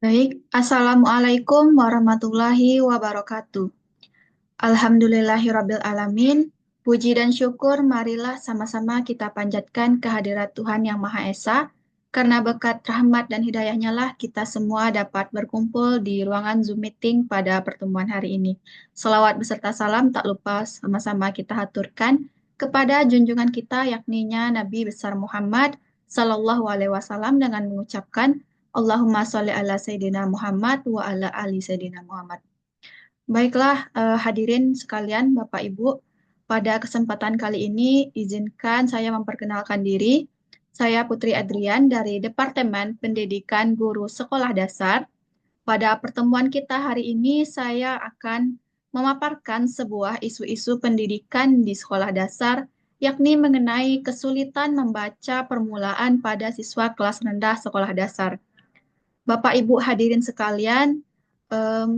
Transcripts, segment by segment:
Baik, Assalamualaikum warahmatullahi wabarakatuh. Alhamdulillahirabbil alamin. Puji dan syukur marilah sama-sama kita panjatkan kehadirat Tuhan Yang Maha Esa, karena berkat rahmat dan hidayahnya lah kita semua dapat berkumpul di ruangan Zoom meeting pada pertemuan hari ini. Selawat beserta salam tak lupa sama-sama kita haturkan kepada junjungan kita yakninya Nabi besar Muhammad Sallallahu Alaihi Wasallam dengan mengucapkan Allahumma sholli ala Sayyidina Muhammad wa ala ali Sayyidina Muhammad. Baiklah, hadirin sekalian, Bapak Ibu, pada kesempatan kali ini izinkan saya memperkenalkan diri. Saya Putri Adrian dari Departemen Pendidikan Guru Sekolah Dasar. Pada pertemuan kita hari ini, saya akan memaparkan sebuah isu-isu pendidikan di sekolah dasar, yakni mengenai kesulitan membaca permulaan pada siswa kelas rendah sekolah dasar. Bapak Ibu hadirin sekalian,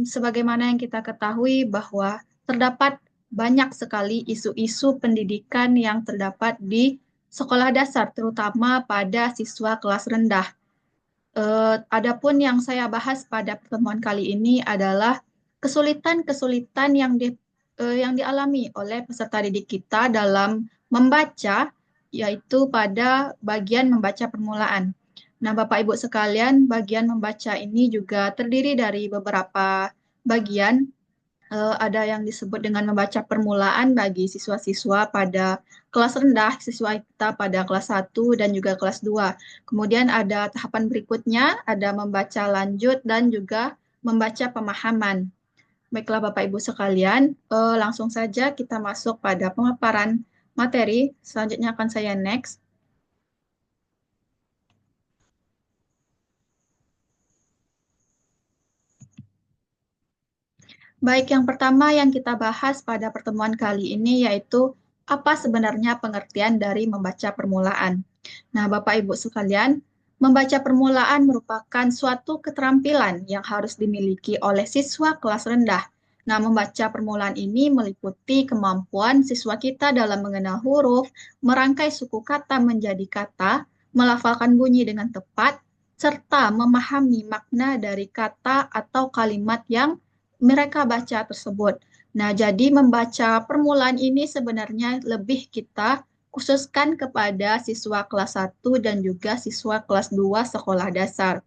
sebagaimana yang kita ketahui bahwa terdapat banyak sekali isu-isu pendidikan yang terdapat di sekolah dasar, terutama pada siswa kelas rendah. Adapun yang saya bahas pada pertemuan kali ini adalah kesulitan-kesulitan yang dialami oleh peserta didik kita dalam membaca, yaitu pada bagian membaca permulaan. Nah, Bapak Ibu sekalian, bagian membaca ini juga terdiri dari beberapa bagian. Ada yang disebut dengan membaca permulaan bagi siswa-siswa pada kelas rendah, siswa kita pada kelas 1 dan juga kelas 2. Kemudian ada tahapan berikutnya, ada membaca lanjut dan juga membaca pemahaman. Baiklah Bapak Ibu sekalian, langsung saja kita masuk pada pemaparan materi. Selanjutnya akan saya next. Baik, yang pertama yang kita bahas pada pertemuan kali ini yaitu apa sebenarnya pengertian dari membaca permulaan. Nah, Bapak Ibu sekalian, membaca permulaan merupakan suatu keterampilan yang harus dimiliki oleh siswa kelas rendah. Nah, membaca permulaan ini meliputi kemampuan siswa kita dalam mengenal huruf, merangkai suku kata menjadi kata, melafalkan bunyi dengan tepat, serta memahami makna dari kata atau kalimat yang mereka baca tersebut. Nah, jadi membaca permulaan ini sebenarnya lebih kita khususkan kepada siswa kelas 1 dan juga siswa kelas 2 sekolah dasar.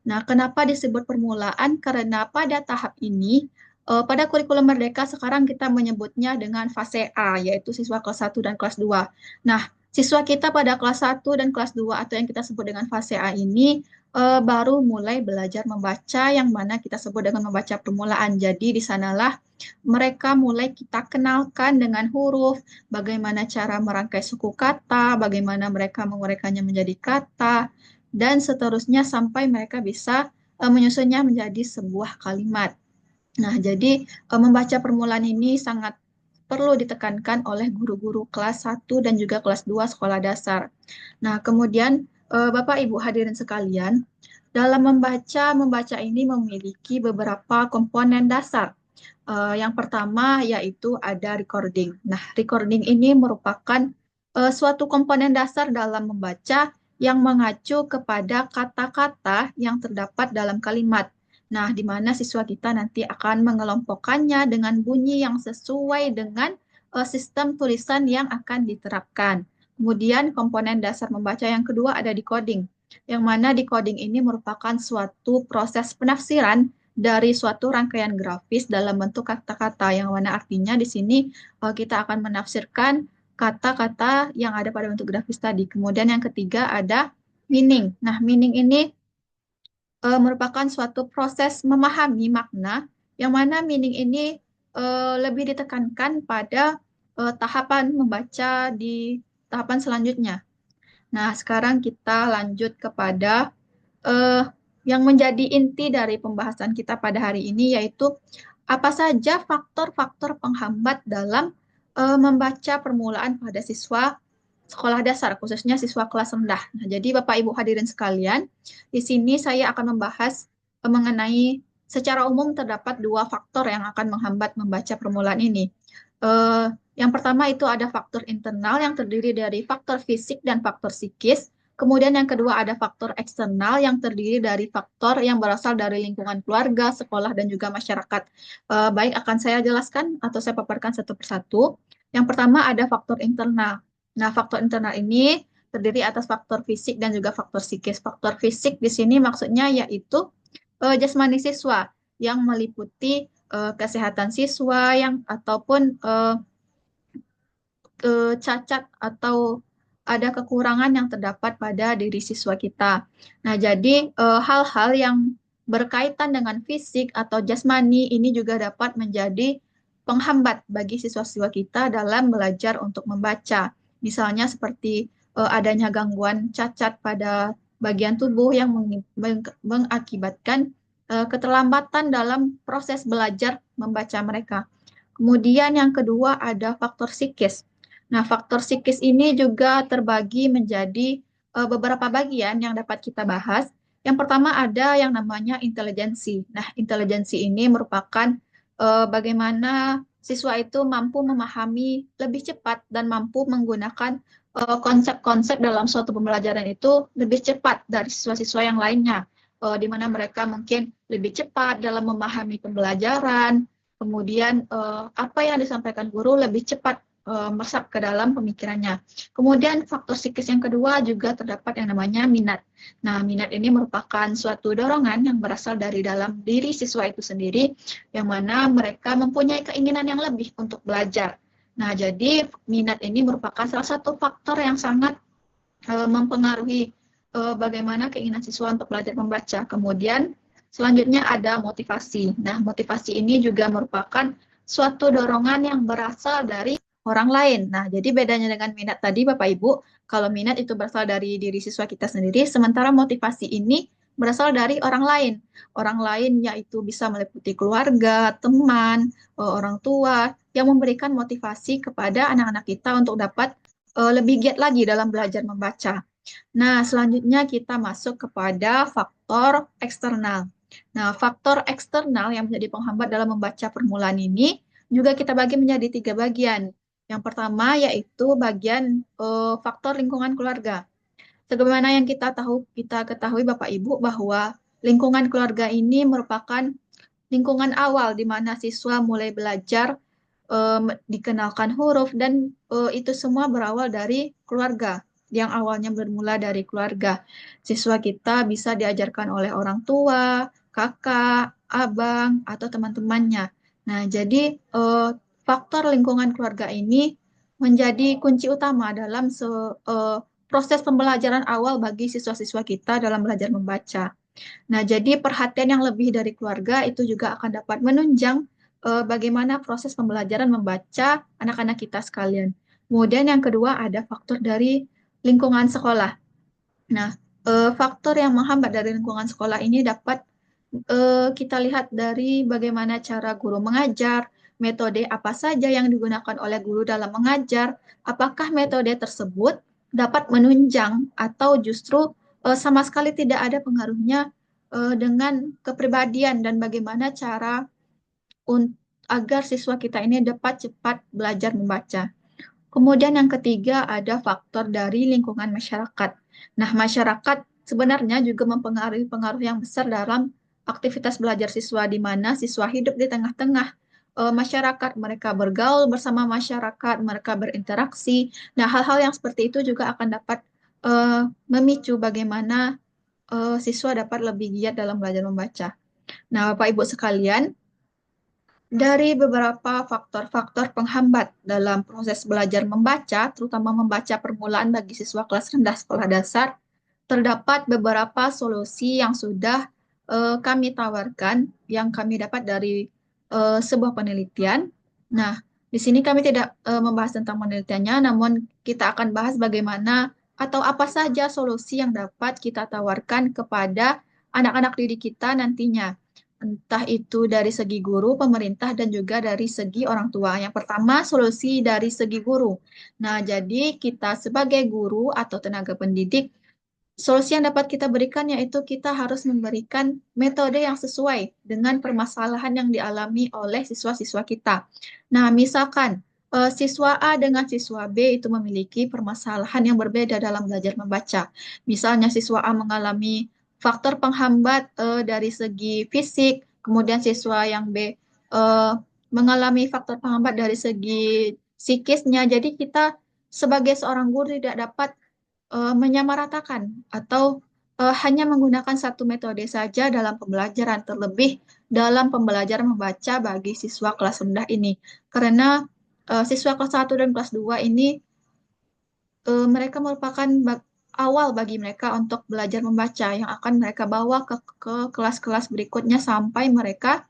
Nah, kenapa disebut permulaan? Karena pada tahap ini, pada kurikulum Merdeka sekarang kita menyebutnya dengan fase A, yaitu siswa kelas 1 dan kelas 2. Nah, siswa kita pada kelas 1 dan kelas 2 atau yang kita sebut dengan fase A ini baru mulai belajar membaca yang mana kita sebut dengan membaca permulaan. Jadi di sanalah mereka mulai kita kenalkan dengan huruf, bagaimana cara merangkai suku kata, bagaimana mereka menguraikannya menjadi kata, dan seterusnya sampai mereka bisa menyusunnya menjadi sebuah kalimat. Nah, jadi membaca permulaan ini sangat perlu ditekankan oleh guru-guru kelas 1 dan juga kelas 2 sekolah dasar. Nah, kemudian Bapak Ibu hadirin sekalian, dalam membaca ini memiliki beberapa komponen dasar. Yang pertama yaitu ada recording. Nah, recording ini merupakan suatu komponen dasar dalam membaca yang mengacu kepada kata-kata yang terdapat dalam kalimat. Nah, di mana siswa kita nanti akan mengelompokkannya dengan bunyi yang sesuai dengan sistem tulisan yang akan diterapkan. Kemudian komponen dasar membaca yang kedua ada decoding, yang mana decoding ini merupakan suatu proses penafsiran dari suatu rangkaian grafis dalam bentuk kata-kata, yang mana artinya di sini kita akan menafsirkan kata-kata yang ada pada bentuk grafis tadi. Kemudian yang ketiga ada meaning. Nah, meaning ini merupakan suatu proses memahami makna, yang mana meaning ini lebih ditekankan pada tahapan membaca di tahapan selanjutnya. Nah, sekarang kita lanjut kepada eh, yang menjadi inti dari pembahasan kita pada hari ini, yaitu apa saja faktor-faktor penghambat dalam membaca permulaan pada siswa sekolah dasar, khususnya siswa kelas rendah. Nah, jadi Bapak Ibu hadirin sekalian, di sini saya akan membahas mengenai secara umum terdapat dua faktor yang akan menghambat membaca permulaan ini. Eh, yang pertama itu ada faktor internal yang terdiri dari faktor fisik dan faktor psikis. Kemudian yang kedua ada faktor eksternal yang terdiri dari faktor yang berasal dari lingkungan keluarga, sekolah, dan juga masyarakat. Baik, akan saya jelaskan atau saya paparkan satu persatu. Yang pertama ada faktor internal. Nah, faktor internal ini terdiri atas faktor fisik dan juga faktor psikis. Faktor fisik di sini maksudnya yaitu jasmani siswa yang meliputi kesehatan siswa yang ataupun cacat atau ada kekurangan yang terdapat pada diri siswa kita. Nah, jadi hal-hal yang berkaitan dengan fisik atau jasmani ini juga dapat menjadi penghambat bagi siswa-siswa kita dalam belajar untuk membaca. Misalnya seperti adanya gangguan cacat pada bagian tubuh yang mengakibatkan keterlambatan dalam proses belajar membaca mereka. Kemudian yang kedua ada faktor psikis. Nah, faktor psikis ini juga terbagi menjadi beberapa bagian yang dapat kita bahas. Yang pertama ada yang namanya intelijensi. Nah, intelijensi ini merupakan bagaimana siswa itu mampu memahami lebih cepat dan mampu menggunakan konsep-konsep dalam suatu pembelajaran itu lebih cepat dari siswa-siswa yang lainnya, di mana mereka mungkin lebih cepat dalam memahami pembelajaran, kemudian apa yang disampaikan guru lebih cepat meresap ke dalam pemikirannya. Kemudian faktor psikis yang kedua juga terdapat yang namanya minat. Nah, minat ini merupakan suatu dorongan yang berasal dari dalam diri siswa itu sendiri, yang mana mereka mempunyai keinginan yang lebih untuk belajar. Nah, jadi minat ini merupakan salah satu faktor yang sangat mempengaruhi bagaimana keinginan siswa untuk belajar membaca. Kemudian selanjutnya ada motivasi. Nah, motivasi ini juga merupakan suatu dorongan yang berasal dari orang lain. Nah, jadi bedanya dengan minat tadi, Bapak Ibu, kalau minat itu berasal dari diri siswa kita sendiri, sementara motivasi ini berasal dari orang lain. Orang lain yaitu bisa meliputi keluarga, teman, orang tua, yang memberikan motivasi kepada anak-anak kita untuk dapat lebih giat lagi dalam belajar membaca. Nah, selanjutnya kita masuk kepada faktor eksternal. Nah, faktor eksternal yang menjadi penghambat dalam membaca permulaan ini juga kita bagi menjadi tiga bagian. Yang pertama yaitu bagian faktor lingkungan keluarga. Sebagaimana yang kita ketahui Bapak Ibu bahwa lingkungan keluarga ini merupakan lingkungan awal di mana siswa mulai belajar, dikenalkan huruf, dan itu semua berawal dari keluarga, yang awalnya bermula dari keluarga. Siswa kita bisa diajarkan oleh orang tua, kakak, abang, atau teman-temannya. Nah, jadi faktor lingkungan keluarga ini menjadi kunci utama dalam proses pembelajaran awal bagi siswa-siswa kita dalam belajar membaca. Nah, jadi perhatian yang lebih dari keluarga itu juga akan dapat menunjang bagaimana proses pembelajaran membaca anak-anak kita sekalian. Kemudian yang kedua ada faktor dari lingkungan sekolah. Nah, faktor yang menghambat dari lingkungan sekolah ini dapat kita lihat dari bagaimana cara guru mengajar, metode apa saja yang digunakan oleh guru dalam mengajar, apakah metode tersebut dapat menunjang atau justru sama sekali tidak ada pengaruhnya dengan kepribadian dan bagaimana cara agar siswa kita ini dapat cepat belajar membaca. Kemudian yang ketiga ada faktor dari lingkungan masyarakat. Nah, masyarakat sebenarnya juga mempengaruhi pengaruh yang besar dalam aktivitas belajar siswa, di mana siswa hidup di tengah-tengah masyarakat, mereka bergaul bersama masyarakat, mereka berinteraksi. Nah, hal-hal yang seperti itu juga akan dapat memicu bagaimana siswa dapat lebih giat dalam belajar membaca. Nah, Bapak Ibu sekalian, dari beberapa faktor-faktor penghambat dalam proses belajar membaca, terutama membaca permulaan bagi siswa kelas rendah sekolah dasar, terdapat beberapa solusi yang sudah kami tawarkan, yang kami dapat dari sebuah penelitian. Nah, di sini kami tidak membahas tentang penelitiannya, namun kita akan bahas bagaimana atau apa saja solusi yang dapat kita tawarkan kepada anak-anak didik kita nantinya, entah itu dari segi guru, pemerintah, dan juga dari segi orang tua. Yang pertama, solusi dari segi guru. Nah, jadi kita sebagai guru atau tenaga pendidik, solusi yang dapat kita berikan yaitu kita harus memberikan metode yang sesuai dengan permasalahan yang dialami oleh siswa-siswa kita. Nah, misalkan siswa A dengan siswa B itu memiliki permasalahan yang berbeda dalam belajar membaca. Misalnya siswa A mengalami faktor penghambat dari segi fisik, kemudian siswa yang B eh, mengalami faktor penghambat dari segi psikisnya. Jadi kita sebagai seorang guru tidak dapat menyamaratakan atau hanya menggunakan satu metode saja dalam pembelajaran, terlebih dalam pembelajaran membaca bagi siswa kelas rendah ini. Karena siswa kelas 1 dan kelas 2 ini mereka merupakan awal bagi mereka untuk belajar membaca yang akan mereka bawa ke kelas-kelas berikutnya sampai mereka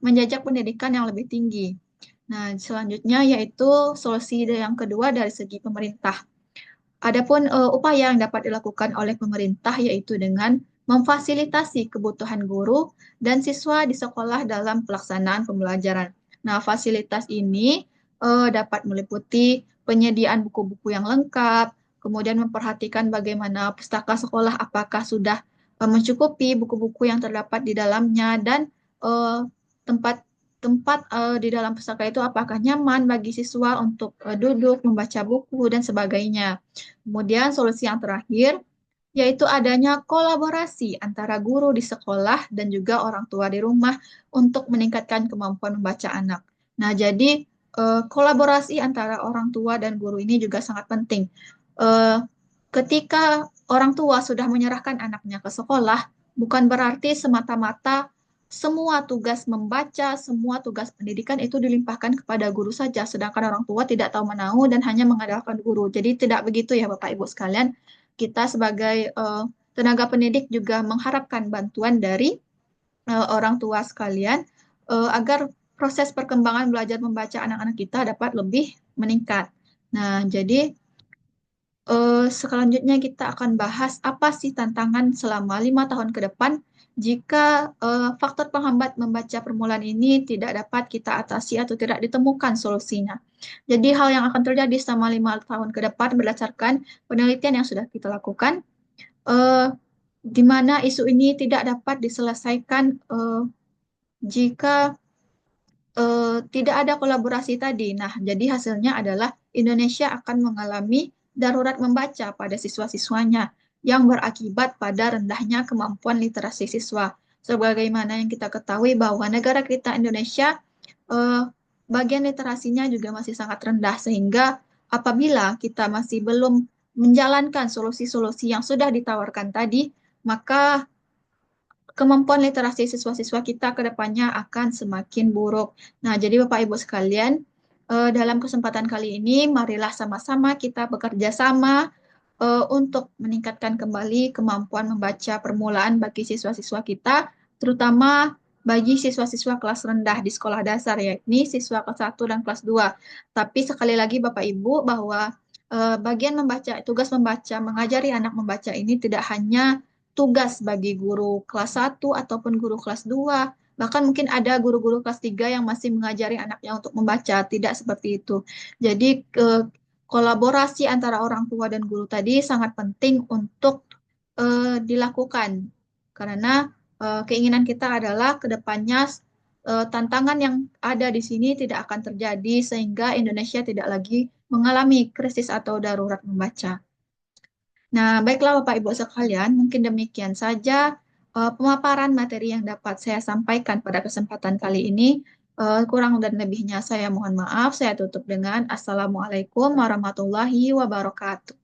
menjajak pendidikan yang lebih tinggi. Nah, selanjutnya yaitu solusi yang kedua dari segi pemerintah. Adapun upaya yang dapat dilakukan oleh pemerintah yaitu dengan memfasilitasi kebutuhan guru dan siswa di sekolah dalam pelaksanaan pembelajaran. Nah, fasilitas ini dapat meliputi penyediaan buku-buku yang lengkap, kemudian memperhatikan bagaimana pustaka sekolah apakah sudah mencukupi buku-buku yang terdapat di dalamnya dan eh, tempat tempat di dalam pustaka itu apakah nyaman bagi siswa untuk duduk, membaca buku, dan sebagainya. Kemudian solusi yang terakhir yaitu adanya kolaborasi antara guru di sekolah dan juga orang tua di rumah untuk meningkatkan kemampuan membaca anak. Nah, jadi kolaborasi antara orang tua dan guru ini juga sangat penting. Eh, Ketika orang tua sudah menyerahkan anaknya ke sekolah, bukan berarti semata-mata semua tugas membaca, semua tugas pendidikan itu dilimpahkan kepada guru saja, sedangkan orang tua tidak tahu menahu dan hanya mengandalkan guru. Jadi tidak begitu ya Bapak Ibu sekalian. Kita sebagai tenaga pendidik juga mengharapkan bantuan dari orang tua sekalian agar proses perkembangan belajar membaca anak-anak kita dapat lebih meningkat. Nah, jadi selanjutnya kita akan bahas apa sih tantangan selama 5 tahun ke depan jika faktor penghambat membaca permulaan ini tidak dapat kita atasi atau tidak ditemukan solusinya. Jadi hal yang akan terjadi selama 5 tahun ke depan berdasarkan penelitian yang sudah kita lakukan, eh, di mana isu ini tidak dapat diselesaikan jika tidak ada kolaborasi tadi. Nah, jadi hasilnya adalah Indonesia akan mengalami darurat membaca pada siswa-siswanya yang berakibat pada rendahnya kemampuan literasi siswa. Sebagaimana yang kita ketahui bahwa negara kita Indonesia eh, bagian literasinya juga masih sangat rendah sehingga apabila kita masih belum menjalankan solusi-solusi yang sudah ditawarkan tadi, maka kemampuan literasi siswa-siswa kita ke depannya akan semakin buruk. Nah, jadi Bapak Ibu sekalian, dalam kesempatan kali ini, marilah sama-sama kita bekerja sama untuk meningkatkan kembali kemampuan membaca permulaan bagi siswa-siswa kita, terutama bagi siswa-siswa kelas rendah di sekolah dasar, yakni siswa kelas 1 dan kelas 2. Tapi sekali lagi Bapak Ibu bahwa bagian membaca, tugas membaca, mengajari anak membaca ini tidak hanya tugas bagi guru kelas 1 ataupun guru kelas 2. Bahkan mungkin ada guru-guru kelas 3 yang masih mengajari anaknya untuk membaca. Tidak seperti itu. Jadi kolaborasi antara orang tua dan guru tadi sangat penting untuk dilakukan. Karena keinginan kita adalah ke depannya tantangan yang ada di sini tidak akan terjadi sehingga Indonesia tidak lagi mengalami krisis atau darurat membaca. Nah, baiklah Bapak Ibu sekalian, mungkin demikian saja pemaparan materi yang dapat saya sampaikan pada kesempatan kali ini. Kurang dan lebihnya saya mohon maaf. Saya tutup dengan Assalamualaikum warahmatullahi wabarakatuh.